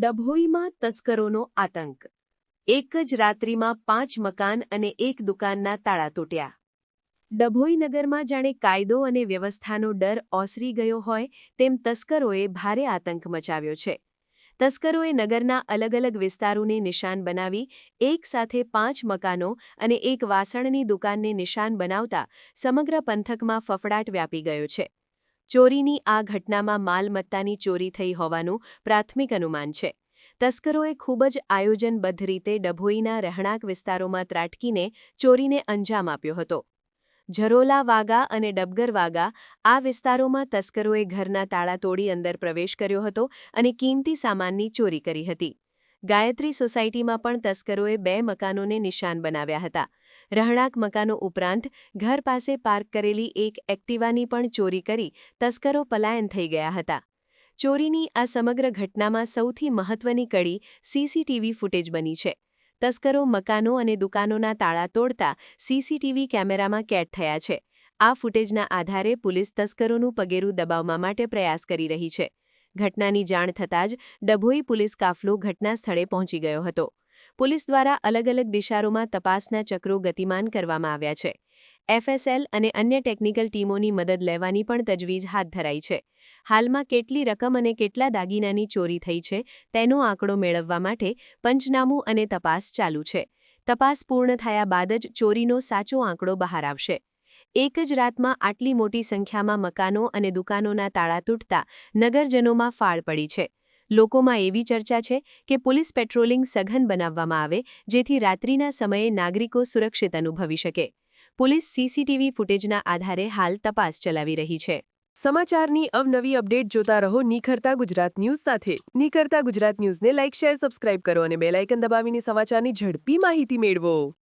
ડભોઈમાં તસ્કરોનો આતંક. એક જ રાત્રિમાં 5 મકાન અને એક દુકાનના તાળા તૂટ્યા. ડભોઈ નગરમાં જાણે કાયદો અને વ્યવસ્થાનો ડર ઓસરી ગયો હોય તેમ તસ્કરોએ ભારે આતંક મચાવ્યો છે. તસ્કરોએ નગરના અલગ અલગ વિસ્તારોને નિશાન બનાવી એક સાથે 5 મકાનો અને એક વાસણની દુકાનને નિશાન બનાવતા સમગ્ર પંથકમાં ફફડાટ વ્યાપી ગયો છે. ચોરીની આ ઘટનામાં માલમત્તાની ચોરી થઈ હોવાનું પ્રાથમિક અનુમાન છે. તસ્કરોએ ખૂબ જ આયોજનબદ્ધ રીતે ડભોઈના રહેણાંક વિસ્તારોમાં ત્રાટકીને ચોરીને અંજામ આપ્યો હતો. ઝરોલા વાગા અને ડબગર વાગા આ વિસ્તારોમાં તસ્કરોએ ઘરના તાળા તોડી અંદર પ્રવેશ કર્યો હતો અને કિંમતી સામાનની ચોરી કરી હતી. ગાયત્રી સોસાયટીમાં પણ તસ્કરોએ 2 મકાનોને નિશાન બનાવ્યા હતા. રહેણાંક મકાનો ઉપરાંત ઘર પાસે પાર્ક કરેલી એક એક્ટિવાની પણ ચોરી કરી તસ્કરો પલાયન થઈ ગયા હતા. ચોરીની આ સમગ્ર ઘટનામાં સૌથી મહત્વની કડી સીસીટીવી ફૂટેજ બની છે. તસ્કરો મકાનો અને દુકાનોના તાળા તોડતા સીસીટીવી કેમેરામાં કેદ થયા છે. આ ફૂટેજના આધારે પોલીસ તસ્કરોનું પગેરું દબાવવા માટે પ્રયાસ કરી રહી છે. ઘટનાની જાણ થતાં જ ડભોઈ પોલીસ કાફલો ઘટના સ્થળે પહોંચી ગયો હતો. પોલીસ દ્વારા અલગ અલગ દિશાઓમાં તપાસના ચક્રો ગતિમાન કરવામાં આવ્યા છે. એફએસએલ અને અન્ય ટેકનિકલ ટીમોની મદદ લેવાની પણ તજવીજ હાથ ધરાઈ છે. હાલમાં કેટલી રકમ અને કેટલા દાગીનાની ચોરી થઈ છે તેનો આંકડો મેળવવા માટે પંચનામું અને તપાસ ચાલુ છે. તપાસ પૂર્ણ થયા બાદ જ ચોરીનો સાચો આંકડો બહાર આવશે. એક જ રાતમાં આટલી મોટી સંખ્યામાં મકાનો અને દુકાનોના તાળા તૂટતા નગરજનોમાં ફાળ પડી છે. લોકોમાં એવી ચર્ચા છે કે પોલીસ પેટ્રોલિંગ સઘન બનાવવામાં આવે જેથી રાત્રિના સમયે નાગરિકો સુરક્ષિત અનુભવી શકે. પોલીસ સીસીટીવી ફૂટેજના આધારે હાલ તપાસ ચલાવી રહી છે. સમાચારની અવનવી અપડેટ જોતા રહો નિખરતા ગુજરાત ન્યૂઝ સાથે. નિખરતા ગુજરાત ન્યૂઝને લાઇક, શેર, સબસ્ક્રાઇબ કરો અને બેલ આઇકન દબાવીને સમાચારની ઝડપી માહિતી મેળવો.